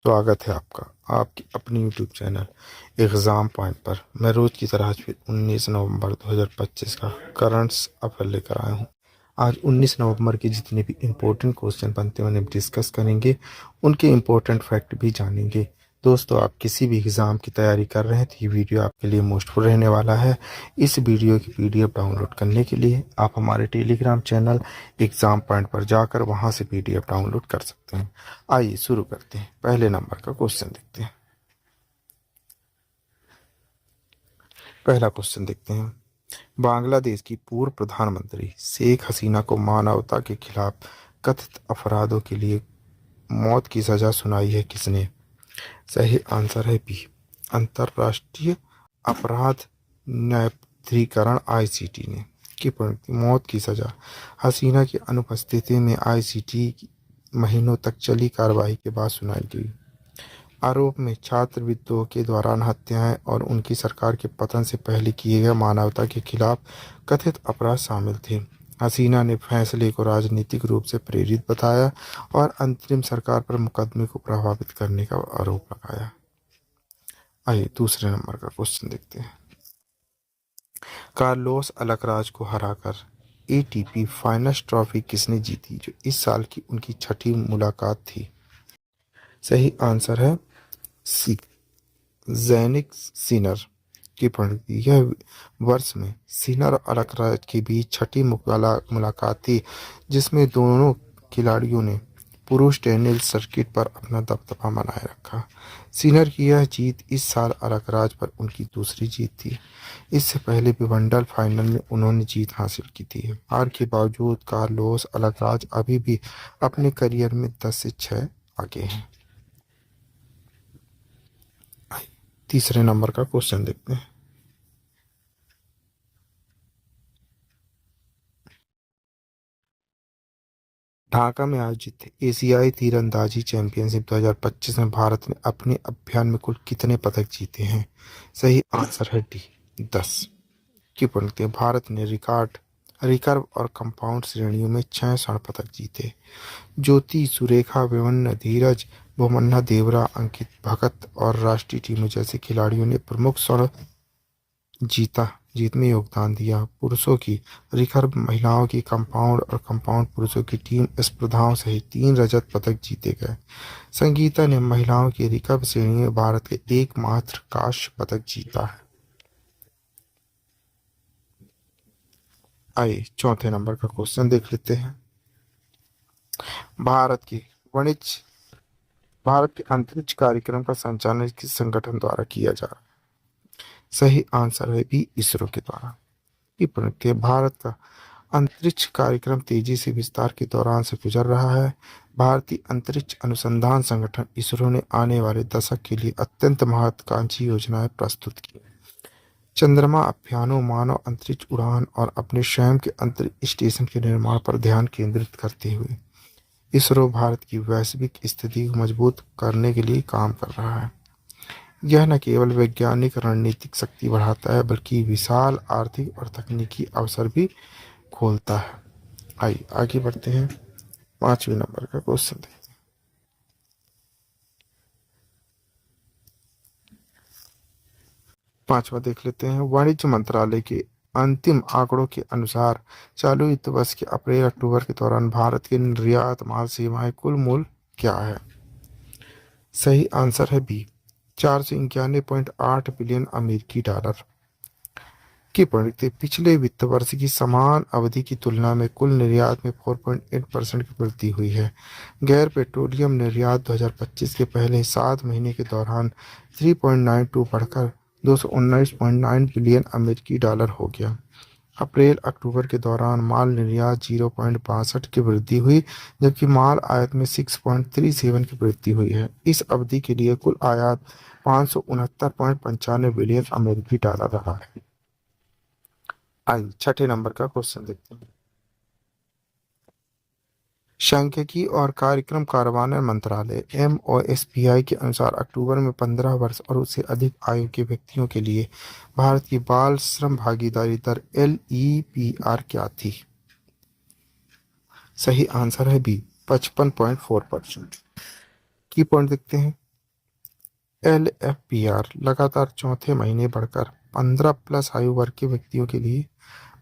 स्वागत है आपका आपकी अपनी यूट्यूब चैनल एग्ज़ाम पॉइंट पर। मैं रोज़ की तरह आज फिर 19 नवंबर 2025 का करंट्स अफेयर लेकर आया हूँ। आज 19 नवंबर के जितने भी इम्पोर्टेंट क्वेश्चन बनते हैं उन्हें डिस्कस करेंगे, उनके इम्पोर्टेंट फैक्ट भी जानेंगे। दोस्तों, आप किसी भी एग्ज़ाम की तैयारी कर रहे हैं तो ये वीडियो आपके लिए मोस्टफुल रहने वाला है। इस वीडियो की पीडीएफ डाउनलोड करने के लिए आप हमारे टेलीग्राम चैनल एग्ज़ाम पॉइंट पर जाकर वहां से पीडीएफ डाउनलोड कर सकते हैं। आइए शुरू करते हैं। पहले नंबर का क्वेश्चन देखते हैं। पहला क्वेश्चन देखते हैं। बांग्लादेश की पूर्व प्रधानमंत्री शेख हसीना को मानवता के खिलाफ कथित अपराधों के लिए मौत की सजा सुनाई है किसने? सही आंसर है बी, अंतर्राष्ट्रीय अपराध न्यायाधिकरण आईसीटी ने। की मौत की सजा हसीना की अनुपस्थिति में आईसीटी महीनों तक चली कार्रवाई के बाद सुनाई गई। आरोप में छात्र विद्रोह के दौरान हत्याएं और उनकी सरकार के पतन से पहले किए गए मानवता के खिलाफ कथित अपराध शामिल थे। हसीना ने फैसले को राजनीतिक रूप से प्रेरित बताया और अंतरिम सरकार पर मुकदमे को प्रभावित करने का आरोप लगाया। आइए दूसरे नंबर का क्वेश्चन देखते हैं। कार्लोस अलकराज को हराकर एटीपी फाइनल्स ट्रॉफी किसने जीती, जो इस साल की उनकी छठी मुलाकात थी? सही आंसर है सी, ज़ैनिक सिनर। की पंक्ति यह वर्ष में सिनर और अलकराज के बीच छठी मुलाकात थी, जिसमें दोनों खिलाड़ियों ने पुरुष टेनिस सर्किट पर अपना दबदबा बनाए रखा। सिनर की यह जीत इस साल अलकराज पर उनकी दूसरी जीत थी। इससे पहले विंबलडन फाइनल में उन्होंने जीत हासिल की थी। हार के बावजूद कार्लोस अलकराज अभी भी अपने करियर में 10 से 6 आगे हैं। तीसरे नंबर का क्वेश्चन देखते हैं। ढाका में आयोजित एशियाई तीरंदाजी चैंपियनशिप 2025 में भारत ने अपने अभियान में कुल कितने पदक जीते हैं? सही आंसर है डी, 10। की पंक्ति भारत ने रिकर्व और कंपाउंड श्रेणियों में 6 स्वर्ण पदक जीते। ज्योति सुरेखा वेमन्ना, धीरज बोमन्ना देवरा, अंकित भगत और राष्ट्रीय टीमों जैसे खिलाड़ियों ने प्रमुख स्वर्ण जीत में योगदान दिया। पुरुषों की रिकर्व, महिलाओं की कंपाउंड और कंपाउंड पुरुषों की टीम स्पर्धाओं सहित 3 रजत पदक जीते गए। संगीता ने महिलाओं की रिकर्व श्रेणी में भारत के एकमात्र कांस्य पदक जीता है। आइए चौथे नंबर का क्वेश्चन देख लेते हैं। भारत की वाणिज्य भारत के अंतरिक्ष कार्यक्रम का संचालन किस संगठन द्वारा किया जा रहा है? सही आंसर है बी, इसरो के द्वारा। की प्रगति भारत का अंतरिक्ष कार्यक्रम तेजी से विस्तार के दौरान से गुजर रहा है। भारतीय अंतरिक्ष अनुसंधान संगठन इसरो ने आने वाले दशक के लिए अत्यंत महत्वाकांक्षी योजनाएं प्रस्तुत की। चंद्रमा अभियानों, मानव अंतरिक्ष उड़ान और अपने स्वयं के अंतरिक्ष स्टेशन के निर्माण पर ध्यान केंद्रित करते हुए इसरो भारत की वैश्विक स्थिति को मजबूत करने के लिए काम कर रहा है। यह न केवल वैज्ञानिक रणनीतिक शक्ति बढ़ाता है, बल्कि विशाल आर्थिक और तकनीकी अवसर भी खोलता है। आइए आगे बढ़ते हैं। 5वें नंबर का क्वेश्चन देखते हैं। पांचवा देख लेते हैं। वाणिज्य मंत्रालय के अंतिम आंकड़ों के अनुसार चालू वित्त वर्ष के अप्रैल-अक्टूबर के दौरान भारत के निर्यात माल सेवाएं कुल मूल्य क्या है? सही आंसर है बी, 491.8 बिलियन अमेरिकी डॉलर। की बढ़ती पिछले वित्त वर्ष की समान अवधि की तुलना में कुल निर्यात में 4.8% की वृद्धि हुई है। गैर पेट्रोलियम निर्यात 2025 के पहले 7 महीने के दौरान 3.92 बढ़कर 219.9 बिलियन अमेरिकी डॉलर हो गया। अप्रैल अक्टूबर के दौरान माल निर्यात 0.62 की वृद्धि हुई, जबकि माल आयात में 6.37 की वृद्धि हुई है। इस अवधि के लिए कुल आयात 569.95 बिलियन अमेरिकी डॉलर रहा है। आइए छठे नंबर का क्वेश्चन देखते हैं। सांख्यिकी और कार्यक्रम कार्यान्वयन मंत्रालय MoSPI के अनुसार अक्टूबर में 15 वर्ष और उससे अधिक आयु के व्यक्तियों के लिए भारत की बाल श्रम भागीदारी दर LEPR क्या थी? सही आंसर है बी, 55.4%। की पॉइंट देखते हैं। LFPR लगातार चौथे महीने बढ़कर 15+ आयु वर्ग के व्यक्तियों के लिए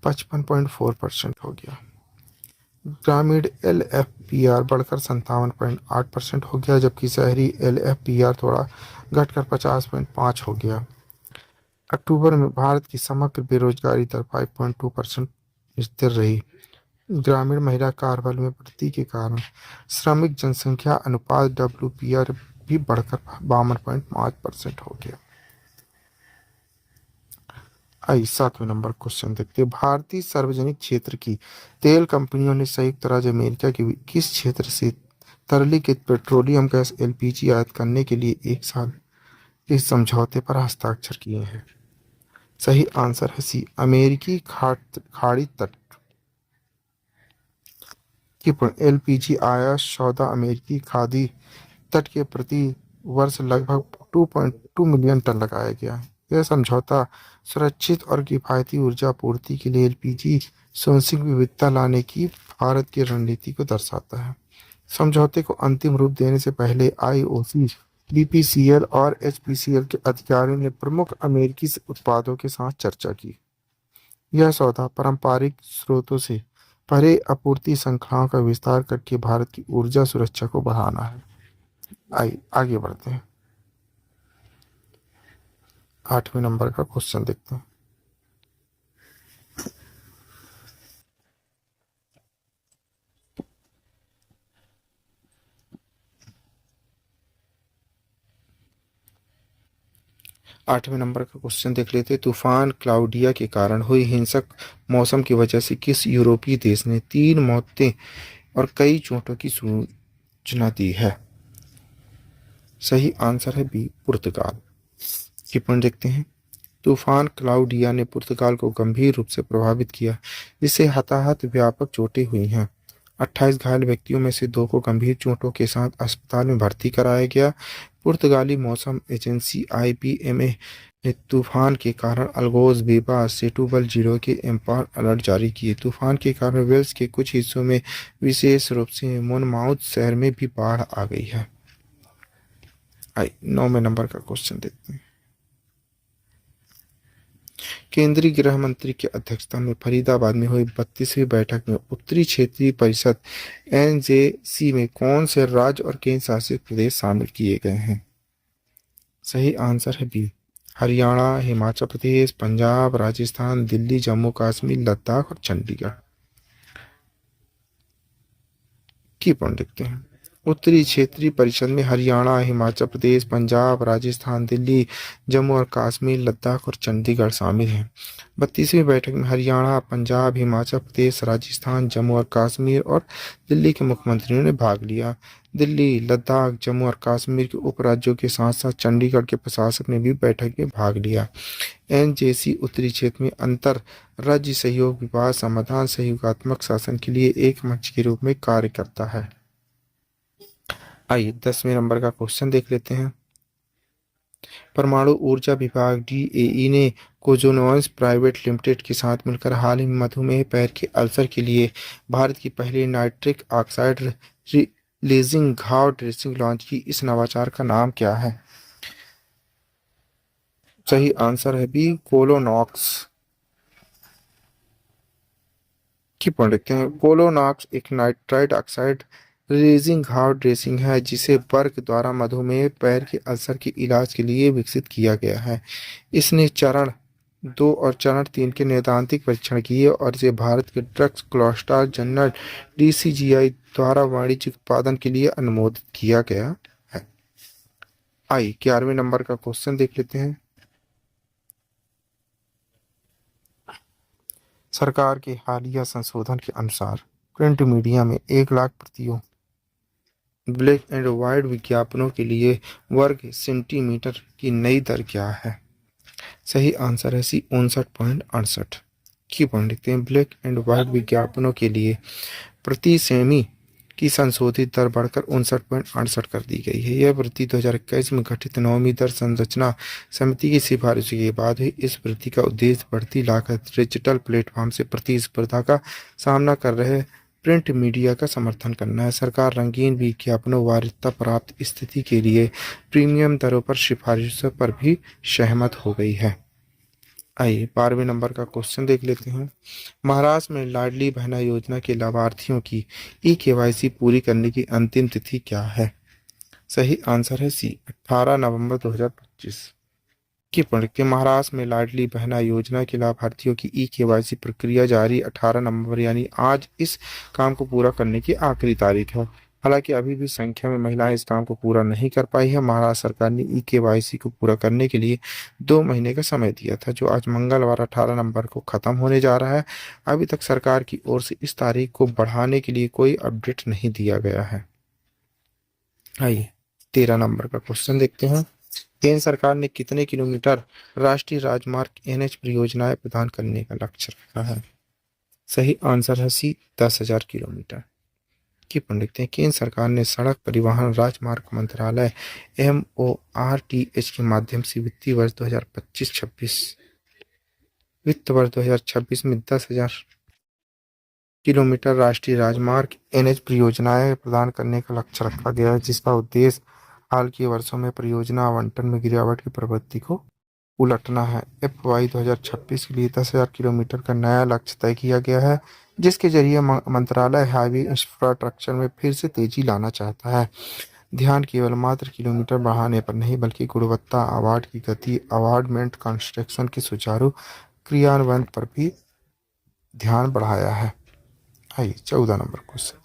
55.4% हो गया। ग्रामीण LFPR बढ़कर 57.8% हो गया, जबकि शहरी LFPR थोड़ा घटकर 50.5 हो गया। अक्टूबर में भारत की समग्र बेरोजगारी दर 5.2% स्थिर रही। ग्रामीण महिला कार्यबल में वृद्धि के कारण श्रमिक जनसंख्या अनुपात WPR भी बढ़कर 52.5% हो गया। आइए 7वें नंबर क्वेश्चन देखते हैं। भारतीय सार्वजनिक क्षेत्र की तेल कंपनियों ने संयुक्त राज्य अमेरिका के किस क्षेत्र से तरलीकृत पेट्रोलियम गैस LPG आयात करने के लिए 1 साल के समझौते पर हस्ताक्षर किए हैं? सही आंसर है सी, अमेरिकी खाड़ी तट की LPG आयात सौदा अमेरिकी खाड़ी तट के प्रति वर्ष लगभग 2.2 मिलियन टन लगाया गया है। यह समझौता सुरक्षित और किफायती ऊर्जा आपूर्ति के लिए LPG सोर्सिंग विविधता लाने की भारत की रणनीति को दर्शाता है। समझौते को अंतिम रूप देने से पहले IOC, BPCL और HPCL के अधिकारियों ने प्रमुख अमेरिकी उत्पादों के साथ चर्चा की। यह सौदा पारंपरिक स्रोतों से परे आपूर्ति श्रृंखलाओं का विस्तार करके भारत की ऊर्जा सुरक्षा को बढ़ाना है। आइए आगे बढ़ते हैं। 8वें नंबर का क्वेश्चन देखते हैं। आठवें नंबर का क्वेश्चन देख लेते हैं। तूफान क्लाउडिया के कारण हुई हिंसक मौसम की वजह से किस यूरोपीय देश ने 3 मौतें और कई चोटों की सूचना दी है? सही आंसर है बी, पुर्तगाल। की पॉइंट देखते हैं। तूफान क्लाउडिया ने पुर्तगाल को गंभीर रूप से प्रभावित किया, जिससे हताहत व्यापक चोटें हुई हैं। 28 घायल व्यक्तियों में से 2 को गंभीर चोटों के साथ अस्पताल में भर्ती कराया गया। पुर्तगाली मौसम एजेंसी IPMA ने तूफान के कारण अलगोज, बेबा, सेटूबल जिलों के एम्पायर अलर्ट जारी किए। तूफान के कारण वेल्स के कुछ हिस्सों में, विशेष रूप से मोनमाउथ शहर में भी बाढ़ आ गई है। 9वें नंबर का क्वेश्चन देखते हैं। केंद्रीय गृह मंत्री की अध्यक्षता में फरीदाबाद में हुई 32वीं बैठक में उत्तरी क्षेत्रीय परिषद NJC में कौन से राज्य और केंद्र शासित प्रदेश शामिल किए गए हैं? सही आंसर है बी, हरियाणा, हिमाचल प्रदेश, पंजाब, राजस्थान, दिल्ली, जम्मू कश्मीर, लद्दाख और चंडीगढ़। की पॉइंट देखते हैं। उत्तरी क्षेत्रीय परिषद में हरियाणा, हिमाचल प्रदेश, पंजाब, राजस्थान, दिल्ली, जम्मू और कश्मीर, लद्दाख और चंडीगढ़ शामिल हैं। 32वीं बैठक में हरियाणा, पंजाब, हिमाचल प्रदेश, राजस्थान, जम्मू और कश्मीर और दिल्ली के मुख्यमंत्रियों ने भाग लिया। दिल्ली, लद्दाख, जम्मू और कश्मीर के उपराज्यों के साथ साथ चंडीगढ़ के प्रशासक ने भी बैठक में भाग लिया। NJC उत्तरी क्षेत्र में अंतर राज्य सहयोग, विवाद समाधान, सहयोगात्मक शासन के लिए एक मंच के रूप में कार्य करता है। आइए 10वें नंबर का क्वेश्चन देख लेते हैं। परमाणु ऊर्जा विभाग DAE ने कोजोनॉइस प्राइवेट लिमिटेड के साथ मिलकर हाल ही में मधुमेह, पैर के अल्सर के लिए भारत की पहली नाइट्रिक ऑक्साइड रिलीजिंग घाव ड्रेसिंग लॉन्च की। इस नवाचार का नाम क्या है? सही आंसर है बी, कोलोनॉक्स। की पॉइंट देखते हैं। कोलोनॉक्स एक नाइट्राइड ऑक्साइड रिलीजिंग घाव ड्रेसिंग है, जिसे बर्क द्वारा मधुमेह, पैर के अल्सर के इलाज के लिए विकसित किया गया है। इसने चरण 2 और चरण 3 के नैदानिक परीक्षण किए और इसे भारत के ड्रग्स क्लस्टर जनरल DCGI द्वारा वाणिज्यिक उत्पादन के लिए अनुमोदित किया गया है। 11वें नंबर का क्वेश्चन देख लेते हैं। सरकार के हालिया संशोधन के अनुसार प्रिंट मीडिया में 1 लाख प्रतियों ब्लैक एंड व्हाइट विज्ञापनों के लिए वर्ग सेंटीमीटर की नई दर क्या है? सही आंसर है सी, 59.68। की पॉइंट लिखते हैं। ब्लैक एंड व्हाइट विज्ञापनों के लिए प्रति सेमी की संशोधित दर बढ़कर 59.68 कर दी गई है। यह वृद्धि 2021 में गठित 9वीं दर संरचना समिति की सिफारिश के बाद हुई। इस वृद्धि का उद्देश्य बढ़ती लागत डिजिटल प्लेटफॉर्म से प्रतिस्पर्धा का सामना कर रहे प्रिंट मीडिया का समर्थन करना है। सरकार रंगीन विज्ञापनों वारिता प्राप्त स्थिति के लिए प्रीमियम दरों पर सिफारिशों पर भी सहमत हो गई है। आइए 12वें नंबर का क्वेश्चन देख लेते हैं। महाराष्ट्र में लाडली बहना योजना के लाभार्थियों की ई-केवाईसी पूरी करने की अंतिम तिथि क्या है? सही आंसर है सी 18 नवंबर 2025। की पढ़ के महाराष्ट्र में लाडली बहना योजना के लाभार्थियों की ई-केवाईसी प्रक्रिया जारी 18 नवंबर यानी आज इस काम को पूरा करने की आखिरी तारीख है। हालांकि अभी भी संख्या में महिलाएं इस काम को पूरा नहीं कर पाई है। महाराष्ट्र सरकार ने ई-केवाईसी को पूरा करने के लिए 2 महीने का समय दिया था, जो आज मंगलवार 18 नवंबर को खत्म होने जा रहा है। अभी तक सरकार की ओर से इस तारीख को बढ़ाने के लिए कोई अपडेट नहीं दिया गया है। आइए 13 नंबर का क्वेश्चन देखते हैं। केंद्र सरकार ने कितने किलोमीटर राष्ट्रीय राजमार्ग एनएच परियोजनाएं प्रदान करने का लक्ष्य रखा है? सही आंसर है सी 10,000 किलोमीटर। की देखते हैं। केंद्र सरकार ने सड़क परिवहन राजमार्ग मंत्रालय MORTH के माध्यम से वित्तीय वर्ष 2025 में 10,000 किलोमीटर राष्ट्रीय राजमार्ग एनएच परियोजनाएं प्रदान करने का लक्ष्य रखा गया है, जिसका उद्देश्य हाल के वर्षों में परियोजना आवंटन में गिरावट की प्रवृत्ति को उलटना है। FY 2026 के लिए 10,000 किलोमीटर का नया लक्ष्य तय किया गया है, जिसके जरिए मंत्रालय हाईवे इंफ्रास्ट्रक्चर में फिर से तेजी लाना चाहता है। ध्यान केवल मात्र किलोमीटर बढ़ाने पर नहीं, बल्कि गुणवत्ता, अवार्ड की गति, अवार्डमेंट कंस्ट्रक्शन के सुचारू क्रियान्वयन पर भी ध्यान बढ़ाया है। आइए 14 नंबर क्वेश्चन।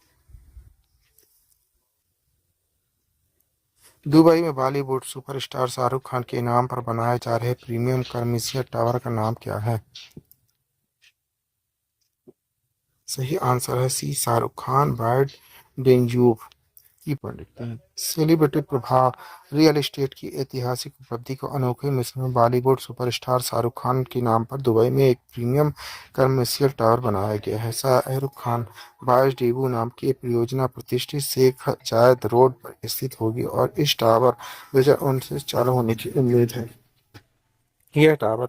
दुबई में बॉलीवुड सुपरस्टार शाहरुख खान के नाम पर बनाए जा रहे प्रीमियम कमर्शियल टावर का नाम क्या है? सही आंसर है सी शाहरुख खान बर्ड डेंजूव। की पढ़ते हैं। सेलिब्रिटी प्रभाव रियल एस्टेट की ऐतिहासिक उपलब्धि को अनोखे मिश्रण में बॉलीवुड सुपरस्टार शाहरुख खान के नाम पर दुबई में एक प्रीमियम कमर्शियल टावर बनाया गया है। शाहरुख खान बायस डेबू नाम की एक परियोजना प्रतिष्ठित शेख जायद रोड पर स्थित होगी और इस टावर 2019 से चालू होने की उम्मीद है। यह टावर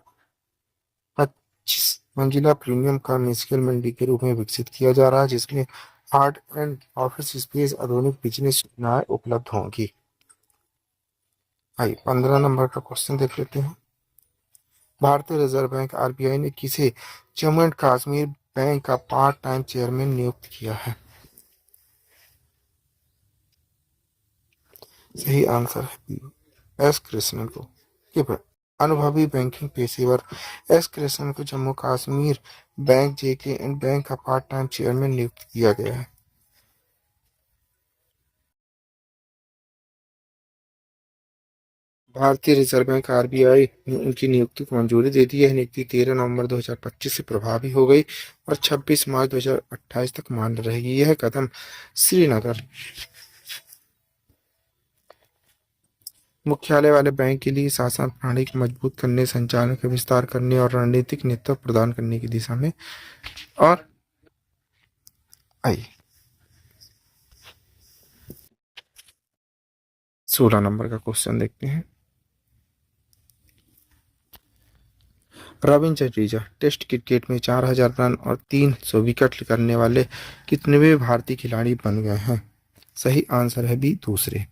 25 मंजिला प्रीमियम कमर्शियल मंडी के रूप में विकसित किया जा रहा है, जिसमें आर्ट एंड ऑफिस स्पेस, आधुनिक बिजनेस सुविधाएं उपलब्ध होंगी। आइए 15 नंबर का क्वेश्चन देख लेते हैं। भारतीय रिजर्व बैंक RBI ने किसे जम्मू एंड कश्मीर बैंक का पार्ट टाइम चेयरमैन नियुक्त किया है? सही आंसर है S कृष्णन को। अनुभवी बैंकिंग पेशेवर S कृष्णन को Jammu Kashmir bank JK and bank का पार्ट टाइम चेयरमैन नियुक्त किया गया है। भारतीय रिजर्व बैंक RBI ने उनकी नियुक्ति को मंजूरी दे दी है। नियुक्ति 13 नवंबर 2025 से प्रभावी हो गई और 26 मार्च 2028 तक मान्य रहेगी। यह कदम श्रीनगर मुख्यालय वाले बैंक के लिए शासन प्रणाली को मजबूत करने, संचालन का विस्तार करने और रणनीतिक नेतृत्व प्रदान करने की दिशा में। और आइए 16 नंबर का क्वेश्चन देखते हैं। रविंद्र जडेजा टेस्ट क्रिकेट में 4,000 रन और 300 विकेट करने वाले कितनेवें भारतीय खिलाड़ी बन गए हैं? सही आंसर है बी दूसरे।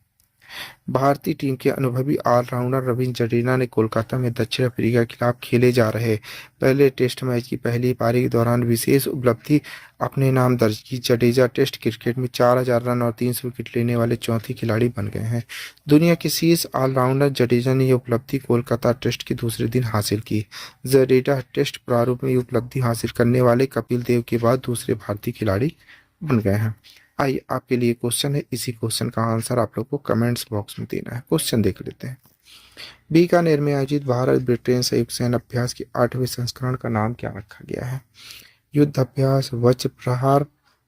भारतीय टीम के अनुभवी ऑलराउंडर रविंद्र जडेजा ने कोलकाता में दक्षिण अफ्रीका के खिलाफ खेले जा रहे पहले टेस्ट मैच की पहली पारी के दौरान विशेष उपलब्धि अपने नाम दर्ज की। जडेजा टेस्ट क्रिकेट में 4,000 रन और 300 विकेट लेने वाले चौथे खिलाड़ी बन गए हैं। दुनिया के शीर्ष ऑलराउंडर जडेजा ने यह उपलब्धि कोलकाता टेस्ट के दूसरे दिन हासिल की। जडेजा टेस्ट प्रारूप में ये उपलब्धि हासिल करने वाले कपिल देव के बाद दूसरे भारतीय खिलाड़ी बन गए हैं। आइए आपके लिए क्वेश्चन है, इसी क्वेश्चन का आंसर आप लोग को कमेंट्स बॉक्स में देना है। क्वेश्चन देख लेते हैं। बीकानेर में आयोजित भारत ब्रिटेन संयुक्त सैन्य अभ्यास के 8वें संस्करण का नाम क्या रखा गया है? युद्ध अभ्यास, वज्र प्रहार,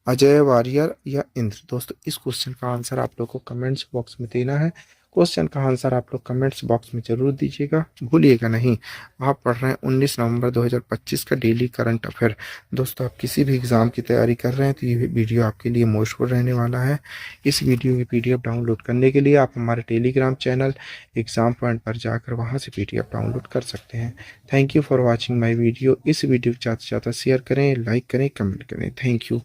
अजय वॉरियर या इंद्र? दोस्तों इस क्वेश्चन का आंसर आप लोग को कमेंट्स बॉक्स में देना है। क्वेश्चन का आंसर आप लोग कमेंट्स बॉक्स में जरूर दीजिएगा, भूलिएगा नहीं। आप पढ़ रहे हैं 19 नवंबर 2025 का डेली करंट अफेयर। दोस्तों आप किसी भी एग्जाम की तैयारी कर रहे हैं तो ये वीडियो आपके लिए मोस्टफुल रहने वाला है। इस वीडियो की PDF डाउनलोड करने के लिए आप हमारे टेलीग्राम चैनल एग्जाम पॉइंट पर जाकर वहाँ से PDF डाउनलोड कर सकते हैं। Thank you for watching my video. इस वीडियो को ज़्यादा से ज़्यादा शेयर करें, लाइक करें, कमेंट करें। Thank you.